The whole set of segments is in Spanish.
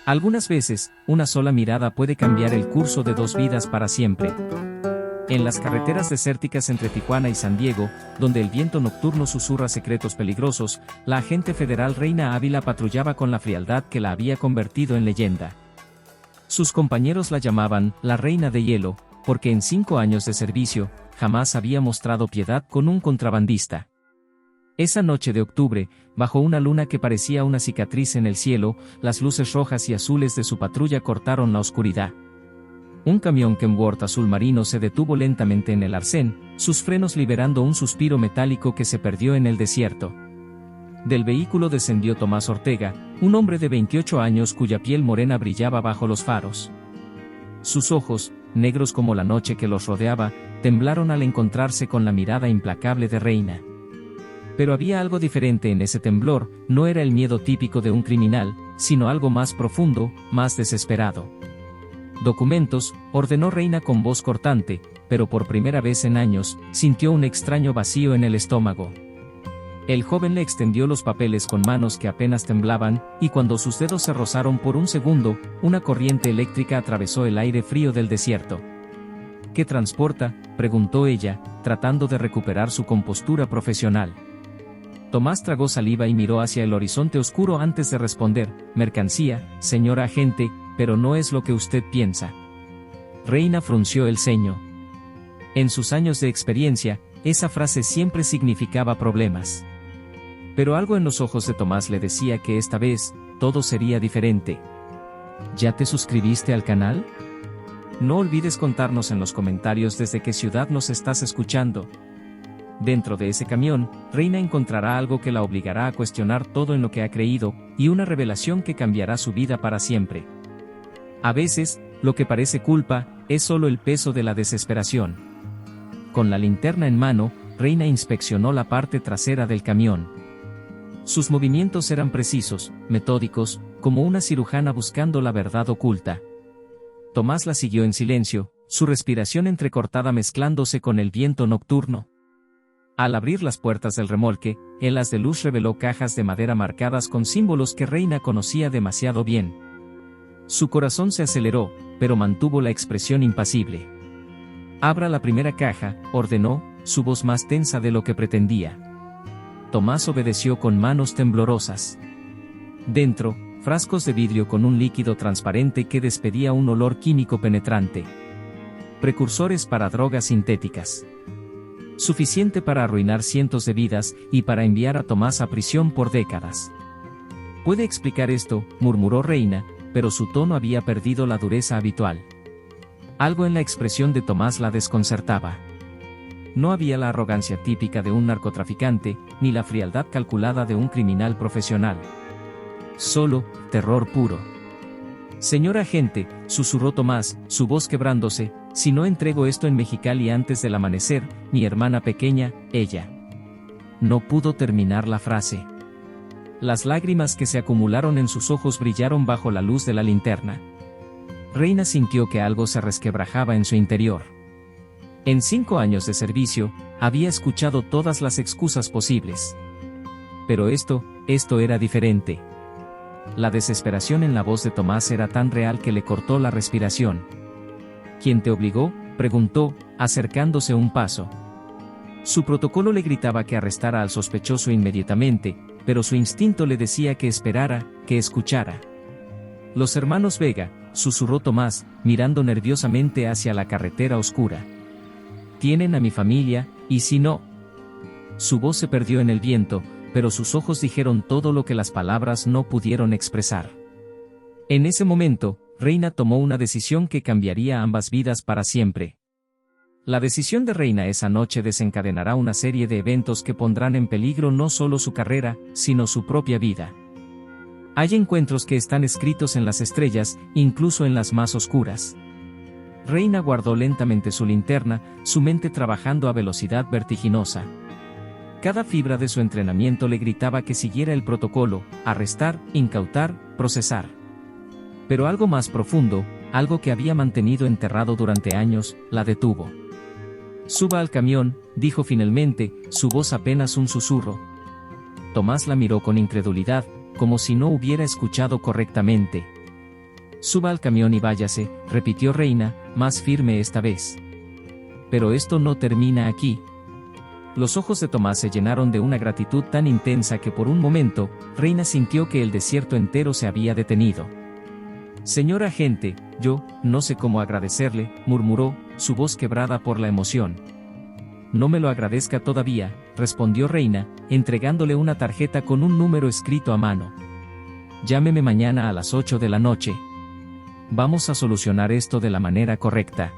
Algunas veces, una sola mirada puede cambiar el curso de dos vidas para siempre. En las carreteras desérticas entre Tijuana y San Diego, donde el viento nocturno susurra secretos peligrosos, la agente federal Reina Ávila patrullaba con la frialdad que la había convertido en leyenda. Sus compañeros la llamaban la Reina de Hielo, porque en 5 años de servicio, jamás había mostrado piedad con un contrabandista. Esa noche de octubre, bajo una luna que parecía una cicatriz en el cielo, las luces rojas y azules de su patrulla cortaron la oscuridad. Un camión Kenworth azul marino se detuvo lentamente en el arcén, sus frenos liberando un suspiro metálico que se perdió en el desierto. Del vehículo descendió Tomás Ortega, un hombre de 28 años cuya piel morena brillaba bajo los faros. Sus ojos, negros como la noche que los rodeaba, temblaron al encontrarse con la mirada implacable de Reina. Pero había algo diferente en ese temblor, no era el miedo típico de un criminal, sino algo más profundo, más desesperado. «Documentos», ordenó Reina con voz cortante, pero por primera vez en años, sintió un extraño vacío en el estómago. El joven le extendió los papeles con manos que apenas temblaban, y cuando sus dedos se rozaron por un segundo, una corriente eléctrica atravesó el aire frío del desierto. «¿Qué transporta?», preguntó ella, tratando de recuperar su compostura profesional. Tomás tragó saliva y miró hacia el horizonte oscuro antes de responder: «Mercancía, señora agente, pero no es lo que usted piensa». Reina frunció el ceño. En sus años de experiencia, esa frase siempre significaba problemas. Pero algo en los ojos de Tomás le decía que esta vez, todo sería diferente. ¿Ya te suscribiste al canal? No olvides contarnos en los comentarios desde qué ciudad nos estás escuchando. Dentro de ese camión, Reina encontrará algo que la obligará a cuestionar todo en lo que ha creído, y una revelación que cambiará su vida para siempre. A veces, lo que parece culpa, es solo el peso de la desesperación. Con la linterna en mano, Reina inspeccionó la parte trasera del camión. Sus movimientos eran precisos, metódicos, como una cirujana buscando la verdad oculta. Tomás la siguió en silencio, su respiración entrecortada mezclándose con el viento nocturno. Al abrir las puertas del remolque, el haz de luz reveló cajas de madera marcadas con símbolos que Reina conocía demasiado bien. Su corazón se aceleró, pero mantuvo la expresión impasible. «Abra la primera caja», ordenó, su voz más tensa de lo que pretendía. Tomás obedeció con manos temblorosas. Dentro, frascos de vidrio con un líquido transparente que despedía un olor químico penetrante. Precursores para drogas sintéticas. Suficiente para arruinar cientos de vidas, y para enviar a Tomás a prisión por décadas. «¿Puede explicar esto?», murmuró Reina, pero su tono había perdido la dureza habitual. Algo en la expresión de Tomás la desconcertaba. No había la arrogancia típica de un narcotraficante, ni la frialdad calculada de un criminal profesional. Solo, terror puro. «Señor agente», susurró Tomás, su voz quebrándose, «si no entrego esto en Mexicali antes del amanecer, mi hermana pequeña, ella». No pudo terminar la frase. Las lágrimas que se acumularon en sus ojos brillaron bajo la luz de la linterna. Reina sintió que algo se resquebrajaba en su interior. En 5 años de servicio, había escuchado todas las excusas posibles. Pero esto era diferente. La desesperación en la voz de Tomás era tan real que le cortó la respiración. «¿Quién te obligó?», preguntó, acercándose un paso. Su protocolo le gritaba que arrestara al sospechoso inmediatamente, pero su instinto le decía que esperara, que escuchara. «Los hermanos Vega», susurró Tomás, mirando nerviosamente hacia la carretera oscura. «Tienen a mi familia, y si no...». Su voz se perdió en el viento, pero sus ojos dijeron todo lo que las palabras no pudieron expresar. En ese momento, Reina tomó una decisión que cambiaría ambas vidas para siempre. La decisión de Reina esa noche desencadenará una serie de eventos que pondrán en peligro no solo su carrera, sino su propia vida. Hay encuentros que están escritos en las estrellas, incluso en las más oscuras. Reina guardó lentamente su linterna, su mente trabajando a velocidad vertiginosa. Cada fibra de su entrenamiento le gritaba que siguiera el protocolo: arrestar, incautar, procesar. Pero algo más profundo, algo que había mantenido enterrado durante años, la detuvo. «Suba al camión», dijo finalmente, su voz apenas un susurro. Tomás la miró con incredulidad, como si no hubiera escuchado correctamente. Suba al camión y váyase, repitió Reina, más firme esta vez. Pero esto no termina aquí. Los ojos de Tomás se llenaron de una gratitud tan intensa que por un momento, Reina sintió que el desierto entero se había detenido. Señor agente, yo, no sé cómo agradecerle, murmuró, su voz quebrada por la emoción. No me lo agradezca todavía, respondió Reina, entregándole una tarjeta con un número escrito a mano. Llámeme mañana a las 8 de la noche. Vamos a solucionar esto de la manera correcta.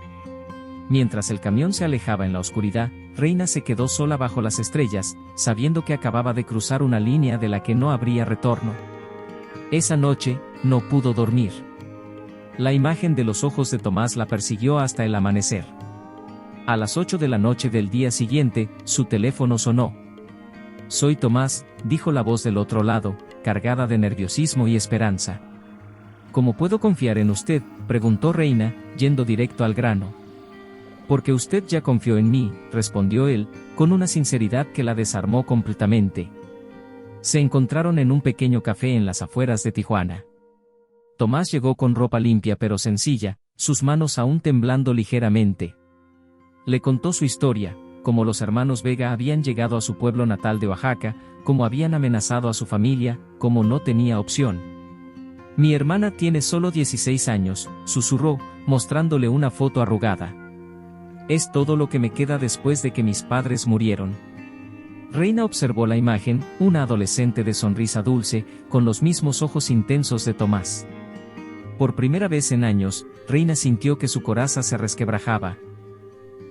Mientras el camión se alejaba en la oscuridad, Reina se quedó sola bajo las estrellas, sabiendo que acababa de cruzar una línea de la que no habría retorno. Esa noche, no pudo dormir. La imagen de los ojos de Tomás la persiguió hasta el amanecer. A las 8 de la noche del día siguiente, su teléfono sonó. Soy Tomás, dijo la voz del otro lado, cargada de nerviosismo y esperanza. ¿Cómo puedo confiar en usted?, preguntó Reina, yendo directo al grano. Porque usted ya confió en mí, respondió él, con una sinceridad que la desarmó completamente. Se encontraron en un pequeño café en las afueras de Tijuana. Tomás llegó con ropa limpia pero sencilla, sus manos aún temblando ligeramente. Le contó su historia, cómo los hermanos Vega habían llegado a su pueblo natal de Oaxaca, cómo habían amenazado a su familia, cómo no tenía opción. Mi hermana tiene solo 16 años, susurró, mostrándole una foto arrugada. Es todo lo que me queda después de que mis padres murieron. Reina observó la imagen, una adolescente de sonrisa dulce, con los mismos ojos intensos de Tomás. Por primera vez en años, Reina sintió que su coraza se resquebrajaba.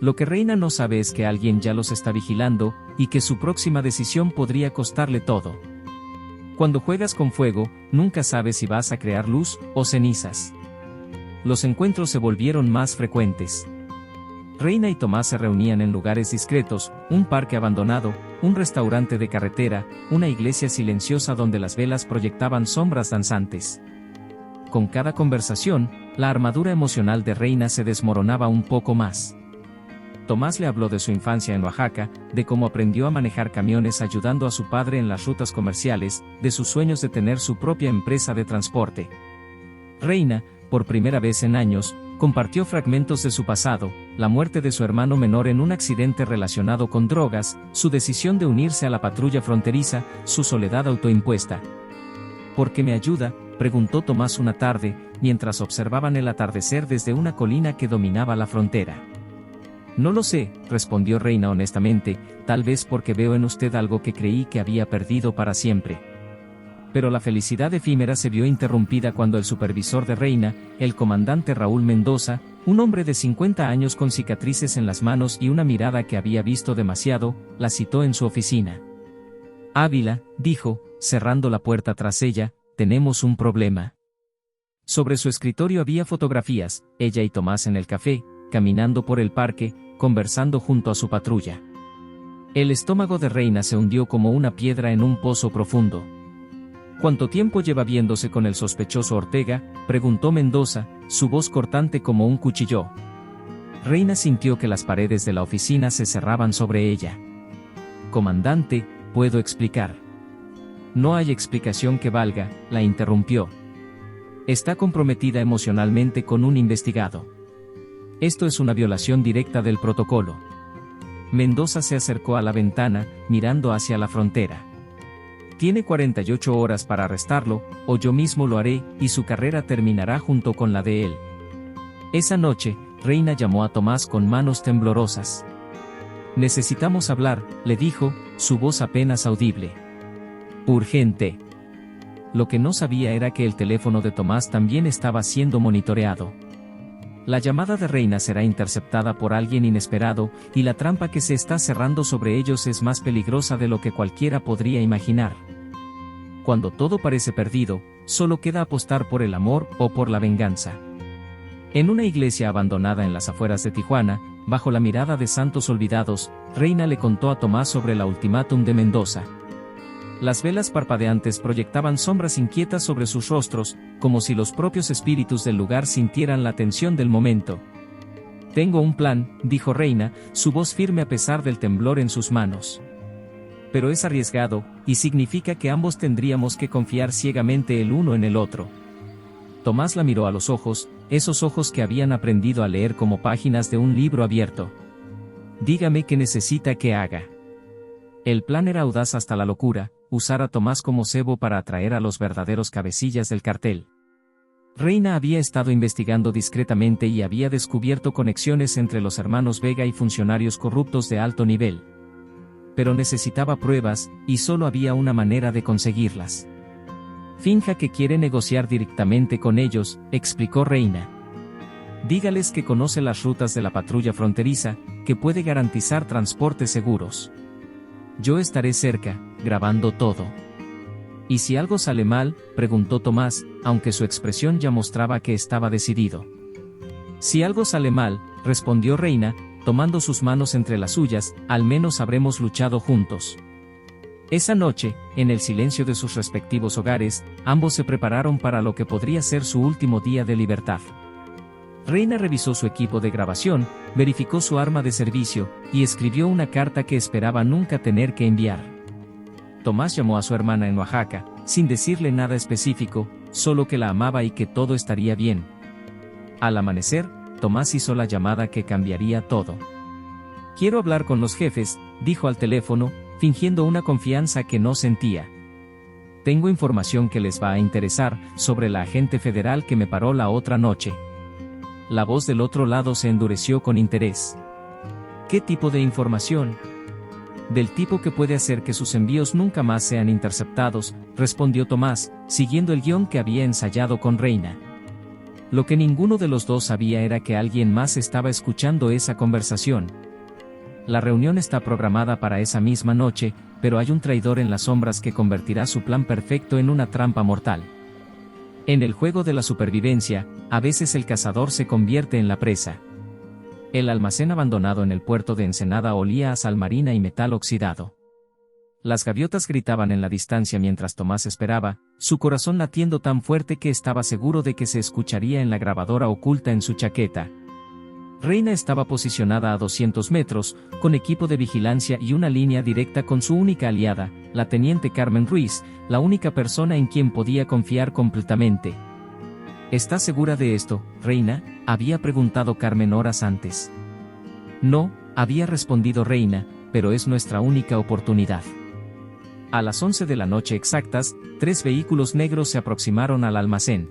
Lo que Reina no sabe es que alguien ya los está vigilando, y que su próxima decisión podría costarle todo. Cuando juegas con fuego, nunca sabes si vas a crear luz o cenizas. Los encuentros se volvieron más frecuentes. Reina y Tomás se reunían en lugares discretos, un parque abandonado, un restaurante de carretera, una iglesia silenciosa donde las velas proyectaban sombras danzantes. Con cada conversación, la armadura emocional de Reina se desmoronaba un poco más. Tomás le habló de su infancia en Oaxaca, de cómo aprendió a manejar camiones ayudando a su padre en las rutas comerciales, de sus sueños de tener su propia empresa de transporte. Reina, por primera vez en años, compartió fragmentos de su pasado, la muerte de su hermano menor en un accidente relacionado con drogas, su decisión de unirse a la patrulla fronteriza, su soledad autoimpuesta. ¿Por qué me ayuda?, preguntó Tomás una tarde, mientras observaban el atardecer desde una colina que dominaba la frontera. No lo sé, respondió Reina honestamente, tal vez porque veo en usted algo que creí que había perdido para siempre. Pero la felicidad efímera se vio interrumpida cuando el supervisor de Reina, el comandante Raúl Mendoza, un hombre de 50 años con cicatrices en las manos y una mirada que había visto demasiado, la citó en su oficina. Ávila, dijo, cerrando la puerta tras ella, tenemos un problema. Sobre su escritorio había fotografías, ella y Tomás en el café, caminando por el parque, conversando junto a su patrulla. El estómago de Reina se hundió como una piedra en un pozo profundo. ¿Cuánto tiempo lleva viéndose con el sospechoso Ortega?, preguntó Mendoza, su voz cortante como un cuchillo. Reina sintió que las paredes de la oficina se cerraban sobre ella. Comandante, puedo explicar. No hay explicación que valga, la interrumpió. Está comprometida emocionalmente con un investigado. Esto es una violación directa del protocolo. Mendoza se acercó a la ventana, mirando hacia la frontera. Tiene 48 horas para arrestarlo, o yo mismo lo haré, y su carrera terminará junto con la de él. Esa noche, Reina llamó a Tomás con manos temblorosas. Necesitamos hablar, le dijo, su voz apenas audible. Urgente. Lo que no sabía era que el teléfono de Tomás también estaba siendo monitoreado. La llamada de Reina será interceptada por alguien inesperado, y la trampa que se está cerrando sobre ellos es más peligrosa de lo que cualquiera podría imaginar. Cuando todo parece perdido, solo queda apostar por el amor o por la venganza. En una iglesia abandonada en las afueras de Tijuana, bajo la mirada de santos olvidados, Reina le contó a Tomás sobre la ultimátum de Mendoza. Las velas parpadeantes proyectaban sombras inquietas sobre sus rostros, como si los propios espíritus del lugar sintieran la tensión del momento. Tengo un plan, dijo Reina, su voz firme a pesar del temblor en sus manos. Pero es arriesgado, y significa que ambos tendríamos que confiar ciegamente el uno en el otro. Tomás la miró a los ojos, esos ojos que habían aprendido a leer como páginas de un libro abierto. Dígame qué necesita que haga. El plan era audaz hasta la locura, usar a Tomás como cebo para atraer a los verdaderos cabecillas del cartel. Reina había estado investigando discretamente y había descubierto conexiones entre los hermanos Vega y funcionarios corruptos de alto nivel. Pero necesitaba pruebas, y solo había una manera de conseguirlas. Finja que quiere negociar directamente con ellos, explicó Reina. Dígales que conoce las rutas de la patrulla fronteriza, que puede garantizar transportes seguros. Yo estaré cerca, grabando todo. ¿Y si algo sale mal?, preguntó Tomás, aunque su expresión ya mostraba que estaba decidido. Si algo sale mal, respondió Reina, tomando sus manos entre las suyas, al menos habremos luchado juntos. Esa noche, en el silencio de sus respectivos hogares, ambos se prepararon para lo que podría ser su último día de libertad. Reina revisó su equipo de grabación, verificó su arma de servicio, y escribió una carta que esperaba nunca tener que enviar. Tomás llamó a su hermana en Oaxaca, sin decirle nada específico, solo que la amaba y que todo estaría bien. Al amanecer, Tomás hizo la llamada que cambiaría todo. Quiero hablar con los jefes, dijo al teléfono, fingiendo una confianza que no sentía. Tengo información que les va a interesar, sobre la agente federal que me paró la otra noche. La voz del otro lado se endureció con interés. ¿Qué tipo de información? Del tipo que puede hacer que sus envíos nunca más sean interceptados, respondió Tomás, siguiendo el guión que había ensayado con Reina. Lo que ninguno de los dos sabía era que alguien más estaba escuchando esa conversación. La reunión está programada para esa misma noche, pero hay un traidor en las sombras que convertirá su plan perfecto en una trampa mortal. En el juego de la supervivencia, a veces el cazador se convierte en la presa. El almacén abandonado en el puerto de Ensenada olía a sal marina y metal oxidado. Las gaviotas gritaban en la distancia mientras Tomás esperaba, su corazón latiendo tan fuerte que estaba seguro de que se escucharía en la grabadora oculta en su chaqueta. Reina estaba posicionada a 200 metros, con equipo de vigilancia y una línea directa con su única aliada, la teniente Carmen Ruiz, la única persona en quien podía confiar completamente. ¿Estás segura de esto, Reina?, había preguntado Carmen horas antes. No, había respondido Reina, pero es nuestra única oportunidad. A las 11 de la noche exactas, 3 vehículos negros se aproximaron al almacén.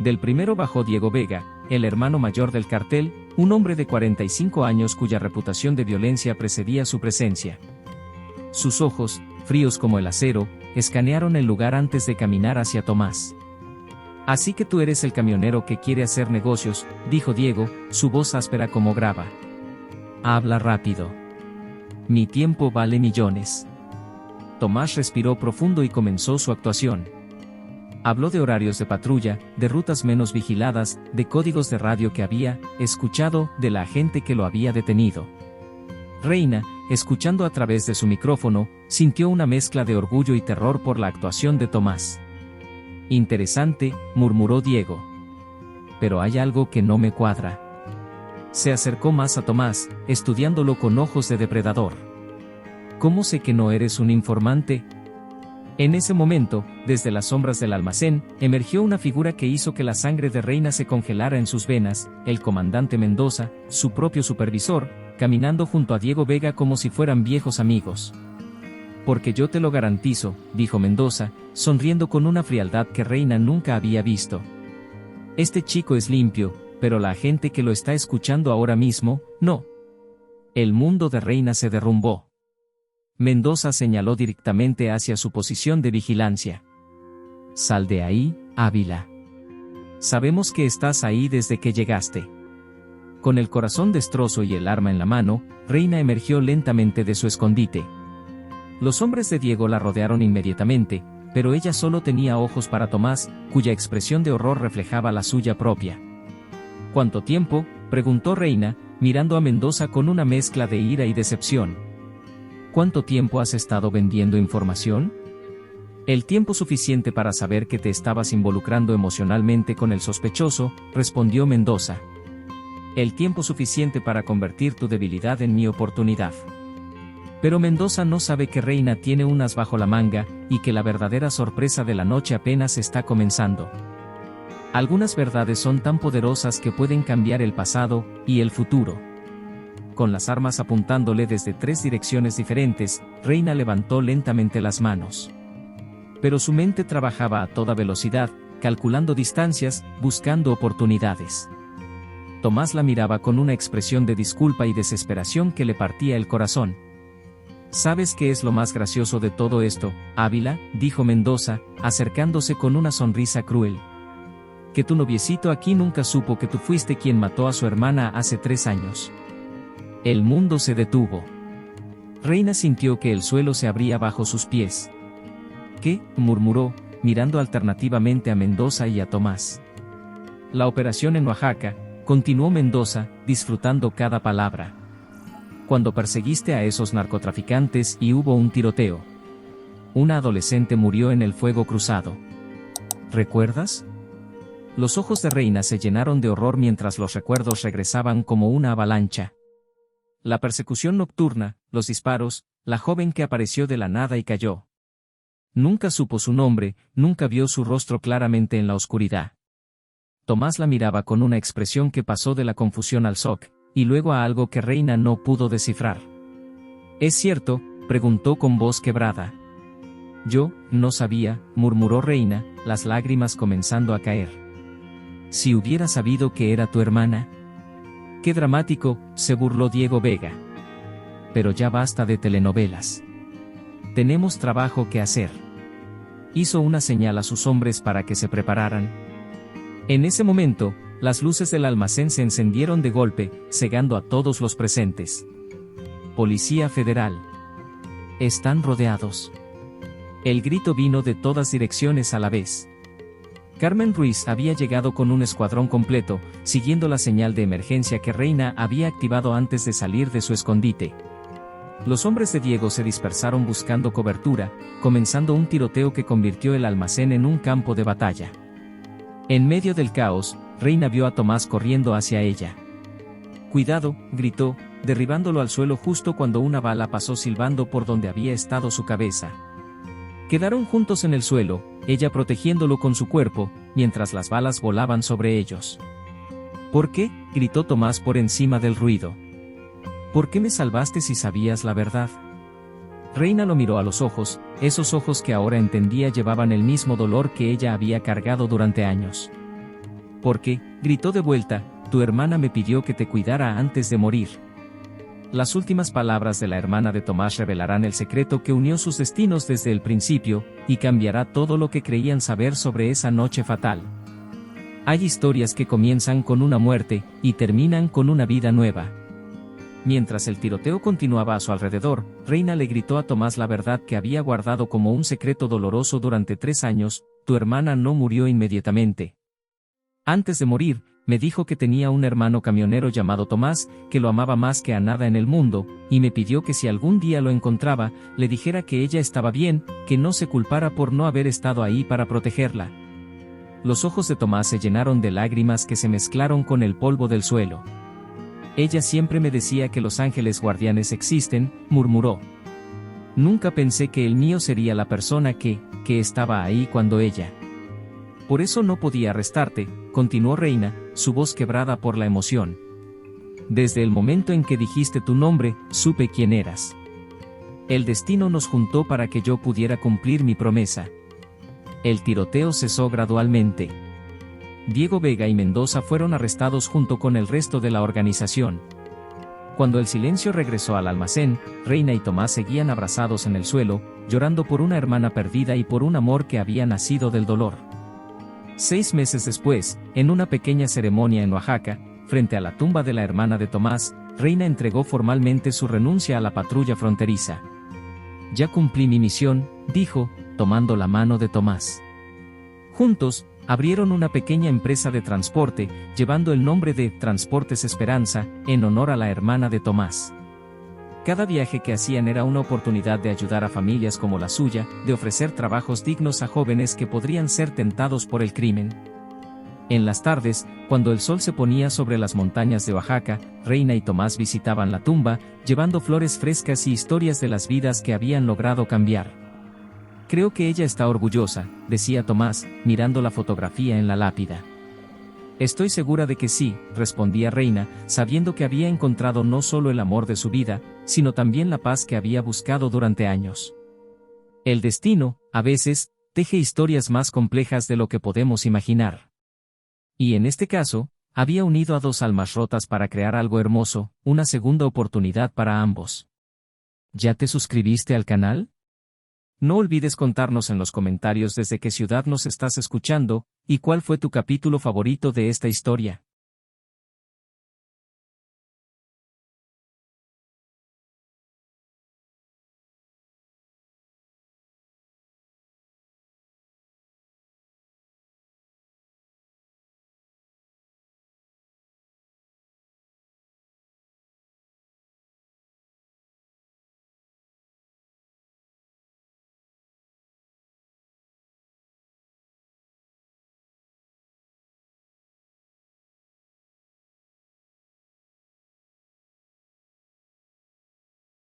Del primero bajó Diego Vega, el hermano mayor del cartel, un hombre de 45 años cuya reputación de violencia precedía su presencia. Sus ojos, fríos como el acero, escanearon el lugar antes de caminar hacia Tomás. Así que tú eres el camionero que quiere hacer negocios, dijo Diego, su voz áspera como grava. Habla rápido. Mi tiempo vale millones. Tomás respiró profundo y comenzó su actuación. Habló de horarios de patrulla, de rutas menos vigiladas, de códigos de radio que había escuchado, de la agente que lo había detenido. Reina, escuchando a través de su micrófono, sintió una mezcla de orgullo y terror por la actuación de Tomás. Interesante, murmuró Diego. Pero hay algo que no me cuadra. Se acercó más a Tomás, estudiándolo con ojos de depredador. ¿Cómo sé que no eres un informante? En ese momento, desde las sombras del almacén, emergió una figura que hizo que la sangre de Reina se congelara en sus venas, el comandante Mendoza, su propio supervisor, caminando junto a Diego Vega como si fueran viejos amigos. Porque yo te lo garantizo, dijo Mendoza, sonriendo con una frialdad que Reina nunca había visto. Este chico es limpio, pero la gente que lo está escuchando ahora mismo, no. El mundo de Reina se derrumbó. Mendoza señaló directamente hacia su posición de vigilancia. Sal de ahí, Ávila. Sabemos que estás ahí desde que llegaste. Con el corazón destrozo y el arma en la mano, Reina emergió lentamente de su escondite. Los hombres de Diego la rodearon inmediatamente, pero ella solo tenía ojos para Tomás, cuya expresión de horror reflejaba la suya propia. ¿Cuánto tiempo?, preguntó Reina, mirando a Mendoza con una mezcla de ira y decepción. ¿Cuánto tiempo has estado vendiendo información? El tiempo suficiente para saber que te estabas involucrando emocionalmente con el sospechoso, respondió Mendoza. El tiempo suficiente para convertir tu debilidad en mi oportunidad. Pero Mendoza no sabe que Reina tiene un as bajo la manga, y que la verdadera sorpresa de la noche apenas está comenzando. Algunas verdades son tan poderosas que pueden cambiar el pasado y el futuro. Con las armas apuntándole desde 3 direcciones diferentes, Reina levantó lentamente las manos. Pero su mente trabajaba a toda velocidad, calculando distancias, buscando oportunidades. Tomás la miraba con una expresión de disculpa y desesperación que le partía el corazón. ¿Sabes qué es lo más gracioso de todo esto, Ávila?, dijo Mendoza, acercándose con una sonrisa cruel. Que tu noviecito aquí nunca supo que tú fuiste quien mató a su hermana hace 3 años. El mundo se detuvo. Reina sintió que el suelo se abría bajo sus pies. ¿Qué?, murmuró, mirando alternativamente a Mendoza y a Tomás. La operación en Oaxaca, continuó Mendoza, disfrutando cada palabra. Cuando perseguiste a esos narcotraficantes y hubo un tiroteo. Una adolescente murió en el fuego cruzado. ¿Recuerdas? Los ojos de Reina se llenaron de horror mientras los recuerdos regresaban como una avalancha. La persecución nocturna, los disparos, la joven que apareció de la nada y cayó. Nunca supo su nombre, nunca vio su rostro claramente en la oscuridad. Tomás la miraba con una expresión que pasó de la confusión al shock, y luego a algo que Reina no pudo descifrar. ¿Es cierto?, preguntó con voz quebrada. Yo no sabía, murmuró Reina, las lágrimas comenzando a caer. Si hubiera sabido que era tu hermana. Qué dramático, se burló Diego Vega. Pero ya basta de telenovelas. Tenemos trabajo que hacer. Hizo una señal a sus hombres para que se prepararan. En ese momento, las luces del almacén se encendieron de golpe, cegando a todos los presentes. Policía Federal. Están rodeados. El grito vino de todas direcciones a la vez. Carmen Ruiz había llegado con un escuadrón completo, siguiendo la señal de emergencia que Reina había activado antes de salir de su escondite. Los hombres de Diego se dispersaron buscando cobertura, comenzando un tiroteo que convirtió el almacén en un campo de batalla. En medio del caos, Reina vio a Tomás corriendo hacia ella. ¡Cuidado!, gritó, derribándolo al suelo justo cuando una bala pasó silbando por donde había estado su cabeza. Quedaron juntos en el suelo, ella protegiéndolo con su cuerpo, mientras las balas volaban sobre ellos. ¿Por qué?, gritó Tomás por encima del ruido. ¿Por qué me salvaste si sabías la verdad? Reina lo miró a los ojos, esos ojos que ahora entendía llevaban el mismo dolor que ella había cargado durante años. ¿Por qué?, gritó de vuelta, tu hermana me pidió que te cuidara antes de morir. Las últimas palabras de la hermana de Tomás revelarán el secreto que unió sus destinos desde el principio, y cambiará todo lo que creían saber sobre esa noche fatal. Hay historias que comienzan con una muerte, y terminan con una vida nueva. Mientras el tiroteo continuaba a su alrededor, Reina le gritó a Tomás la verdad que había guardado como un secreto doloroso durante 3 años, tu hermana no murió inmediatamente. Antes de morir, me dijo que tenía un hermano camionero llamado Tomás, que lo amaba más que a nada en el mundo, y me pidió que si algún día lo encontraba, le dijera que ella estaba bien, que no se culpara por no haber estado ahí para protegerla. Los ojos de Tomás se llenaron de lágrimas que se mezclaron con el polvo del suelo. Ella siempre me decía que los ángeles guardianes existen, murmuró. Nunca pensé que el mío sería la persona que estaba ahí cuando ella. Por eso no podía arrestarte, continuó Reina, su voz quebrada por la emoción. Desde el momento en que dijiste tu nombre, supe quién eras. El destino nos juntó para que yo pudiera cumplir mi promesa. El tiroteo cesó gradualmente. Diego Vega y Mendoza fueron arrestados junto con el resto de la organización. Cuando el silencio regresó al almacén, Reina y Tomás seguían abrazados en el suelo, llorando por una hermana perdida y por un amor que había nacido del dolor. 6 meses después, en una pequeña ceremonia en Oaxaca, frente a la tumba de la hermana de Tomás, Reina entregó formalmente su renuncia a la patrulla fronteriza. Ya cumplí mi misión, dijo, tomando la mano de Tomás. Juntos, abrieron una pequeña empresa de transporte, llevando el nombre de Transportes Esperanza, en honor a la hermana de Tomás. Cada viaje que hacían era una oportunidad de ayudar a familias como la suya, de ofrecer trabajos dignos a jóvenes que podrían ser tentados por el crimen. En las tardes, cuando el sol se ponía sobre las montañas de Oaxaca, Reina y Tomás visitaban la tumba, llevando flores frescas y historias de las vidas que habían logrado cambiar. Creo que ella está orgullosa, decía Tomás, mirando la fotografía en la lápida. Estoy segura de que sí, respondía Reina, sabiendo que había encontrado no solo el amor de su vida, sino también la paz que había buscado durante años. El destino, a veces, teje historias más complejas de lo que podemos imaginar. Y en este caso, había unido a dos almas rotas para crear algo hermoso, una segunda oportunidad para ambos. ¿Ya te suscribiste al canal? No olvides contarnos en los comentarios desde qué ciudad nos estás escuchando, y cuál fue tu capítulo favorito de esta historia.